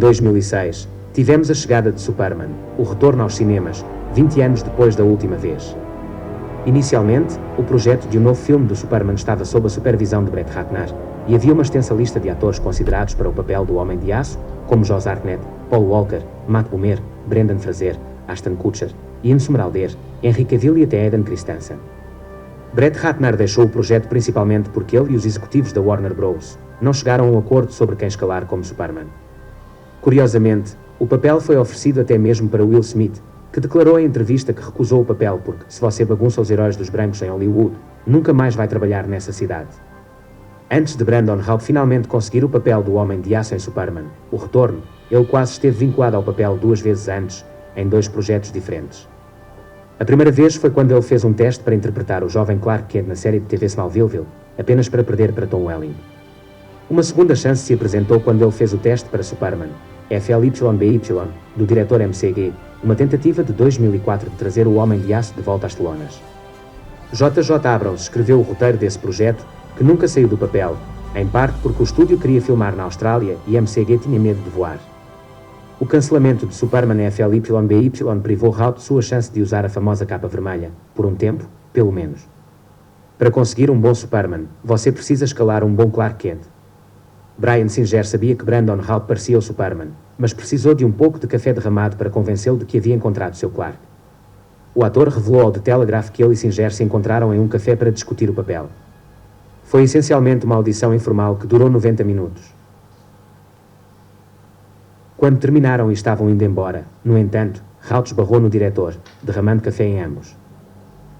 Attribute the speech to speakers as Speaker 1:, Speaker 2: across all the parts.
Speaker 1: Em 2006, tivemos a chegada de Superman, o retorno aos cinemas, 20 anos depois da última vez. Inicialmente, o projeto de um novo filme do Superman estava sob a supervisão de Brett Ratner, e havia uma extensa lista de atores considerados para o papel do Homem de Aço, como Josh Hartnett, Paul Walker, Matt Bomer, Brendan Fraser, Ashton Kutcher, Ian Somerhalder, Henry Cavill e até Hayden Christensen. Brett Ratner deixou o projeto principalmente porque ele e os executivos da Warner Bros. Não chegaram a um acordo sobre quem escalar como Superman. Curiosamente, o papel foi oferecido até mesmo para Will Smith, que declarou em entrevista que recusou o papel porque, se você bagunça os heróis dos brancos em Hollywood, nunca mais vai trabalhar nessa cidade. Antes de Brandon Routh finalmente conseguir o papel do Homem de Aço em Superman, o retorno, ele quase esteve vinculado ao papel 2 vezes antes, em 2 projetos diferentes. A primeira vez foi quando ele fez um teste para interpretar o jovem Clark Kent na série de TV Smallville, apenas para perder para Tom Welling. Uma segunda chance se apresentou quando ele fez o teste para Superman, FLYBY, do diretor MCG, uma tentativa de 2004 de trazer o Homem de Aço de volta às telonas. J.J. Abrams escreveu o roteiro desse projeto, que nunca saiu do papel, em parte porque o estúdio queria filmar na Austrália e MCG tinha medo de voar. O cancelamento de Superman FLYBY privou Routh de sua chance de usar a famosa capa vermelha, por um tempo, pelo menos. Para conseguir um bom Superman, você precisa escalar um bom Clark Kent. Bryan Singer sabia que Brandon Routh parecia o Superman, mas precisou de um pouco de café derramado para convencê-lo de que havia encontrado seu Clark. O ator revelou ao The Telegraph que ele e Singer se encontraram em um café para discutir o papel. Foi essencialmente uma audição informal que durou 90 minutos. Quando terminaram e estavam indo embora, no entanto, Routh esbarrou no diretor, derramando café em ambos.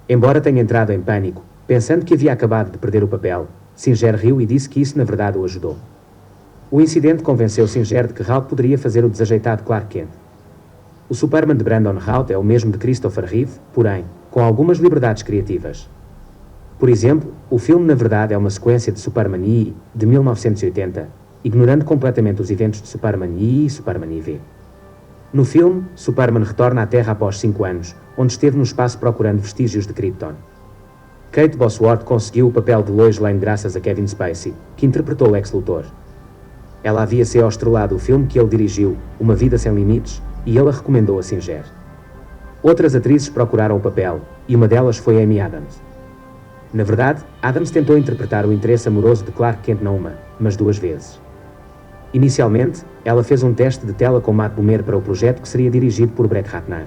Speaker 1: Embora tenha entrado em pânico, pensando que havia acabado de perder o papel, Singer riu e disse que isso na verdade o ajudou. O incidente convenceu Singer de que Routh poderia fazer o desajeitado Clark Kent. O Superman de Brandon Routh é o mesmo de Christopher Reeve, porém, com algumas liberdades criativas. Por exemplo, o filme na verdade é uma sequência de Superman I, de 1980, ignorando completamente os eventos de Superman I e Superman IV. No filme, Superman retorna à Terra após 5 anos, onde esteve no espaço procurando vestígios de Krypton. Kate Bosworth conseguiu o papel de Lois Lane graças a Kevin Spacey, que interpretou Lex Luthor. Ela havia se estrelado o filme que ele dirigiu, Uma Vida Sem Limites, e ele a recomendou a Singer. Outras atrizes procuraram o papel, e uma delas foi Amy Adams. Na verdade, Adams tentou interpretar o interesse amoroso de Clark Kent não uma, mas 2 vezes. Inicialmente, ela fez um teste de tela com Matt Bomer para o projeto que seria dirigido por Brett Ratner.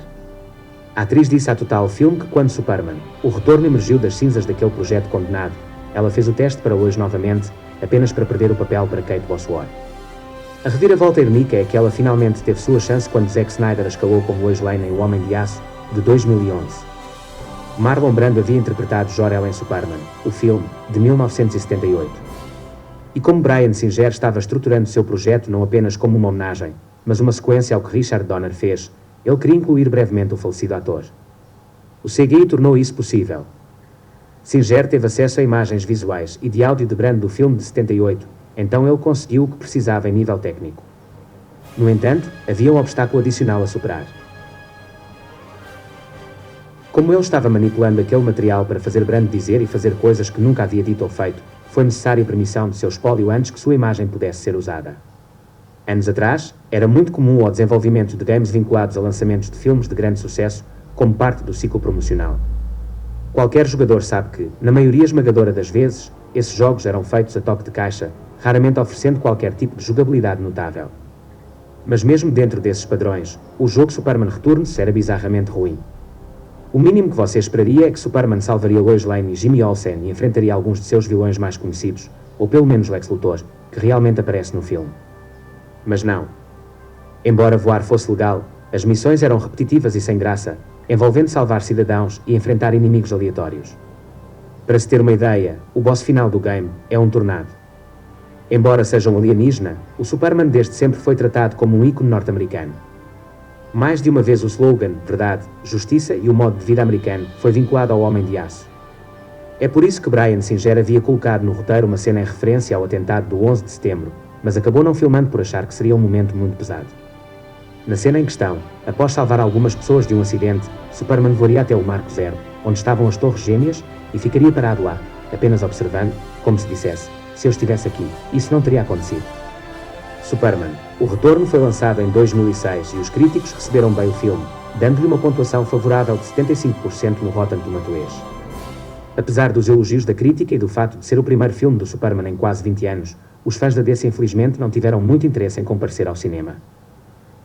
Speaker 1: A atriz disse à Total Film que quando Superman, o retorno emergiu das cinzas daquele projeto condenado, ela fez o teste para hoje novamente, apenas para perder o papel para Kate Bosworth. A reviravolta irónica é que ela finalmente teve sua chance quando Zack Snyder a escalou como Lois Lane em O Homem de Aço, de 2011. Marlon Brando havia interpretado Jor-El em Superman, o filme, de 1978. E como Bryan Singer estava estruturando seu projeto não apenas como uma homenagem, mas uma sequência ao que Richard Donner fez, ele queria incluir brevemente o falecido ator. O CGI tornou isso possível. Singer teve acesso a imagens visuais e de áudio de Brando do filme de 78, então ele conseguiu o que precisava em nível técnico. No entanto, havia um obstáculo adicional a superar. Como ele estava manipulando aquele material para fazer Brando dizer e fazer coisas que nunca havia dito ou feito, foi necessária a permissão de seu espólio antes que sua imagem pudesse ser usada. Anos atrás, era muito comum ao desenvolvimento de games vinculados a lançamentos de filmes de grande sucesso, como parte do ciclo promocional. Qualquer jogador sabe que, na maioria esmagadora das vezes, esses jogos eram feitos a toque de caixa, raramente oferecendo qualquer tipo de jogabilidade notável. Mas mesmo dentro desses padrões, o jogo Superman Returns era bizarramente ruim. O mínimo que você esperaria é que Superman salvaria Lois Lane e Jimmy Olsen e enfrentaria alguns de seus vilões mais conhecidos, ou pelo menos Lex Luthor, que realmente aparece no filme. Mas não. Embora voar fosse legal, as missões eram repetitivas e sem graça, envolvendo salvar cidadãos e enfrentar inimigos aleatórios. Para se ter uma ideia, o boss final do game é um tornado. Embora seja um alienígena, o Superman desde sempre foi tratado como um ícone norte-americano. Mais de uma vez o slogan, verdade, justiça e o modo de vida americano foi vinculado ao Homem de Aço. É por isso que Bryan Singer havia colocado no roteiro uma cena em referência ao atentado do 11 de setembro, mas acabou não filmando por achar que seria um momento muito pesado. Na cena em questão, após salvar algumas pessoas de um acidente, Superman voaria até o Marco Zero, onde estavam as Torres Gêmeas, e ficaria parado lá, apenas observando, como se dissesse, se eu estivesse aqui, isso não teria acontecido. Superman. O Retorno foi lançado em 2006 e os críticos receberam bem o filme, dando-lhe uma pontuação favorável de 75% no Rotten Tomatoes. Apesar dos elogios da crítica e do fato de ser o primeiro filme do Superman em quase 20 anos, os fãs da DC infelizmente não tiveram muito interesse em comparecer ao cinema.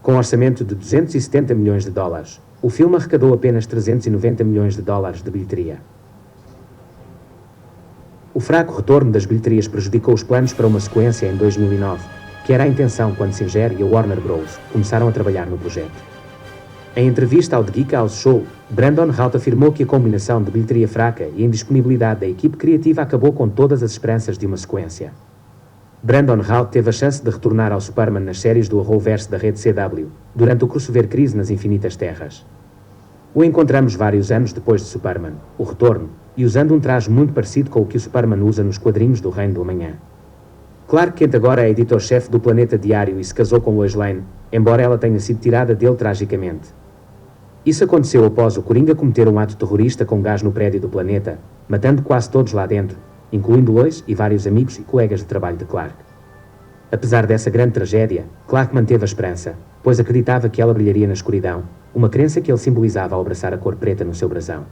Speaker 1: Com um orçamento de 270 milhões de dólares, o filme arrecadou apenas 390 milhões de dólares de bilheteria. O fraco retorno das bilheterias prejudicou os planos para uma sequência em 2009, que era a intenção quando Singer e a Warner Bros. Começaram a trabalhar no projeto. Em entrevista ao The Geek House Show, Brandon Routh afirmou que a combinação de bilheteria fraca e indisponibilidade da equipe criativa acabou com todas as esperanças de uma sequência. Brandon Routh teve a chance de retornar ao Superman nas séries do Arrowverse da rede CW, durante o crossover Crise nas Infinitas Terras. O encontramos vários anos depois de Superman, o Retorno, e usando um traje muito parecido com o que o Superman usa nos quadrinhos do Reino do Amanhã. Clark Kent agora é editor-chefe do Planeta Diário e se casou com Lois Lane, embora ela tenha sido tirada dele tragicamente. Isso aconteceu após o Coringa cometer um ato terrorista com gás no prédio do planeta, matando quase todos lá dentro, incluindo Lois e vários amigos e colegas de trabalho de Clark. Apesar dessa grande tragédia, Clark manteve a esperança, pois acreditava que ela brilharia na escuridão, uma crença que ele simbolizava ao abraçar a cor preta no seu brasão.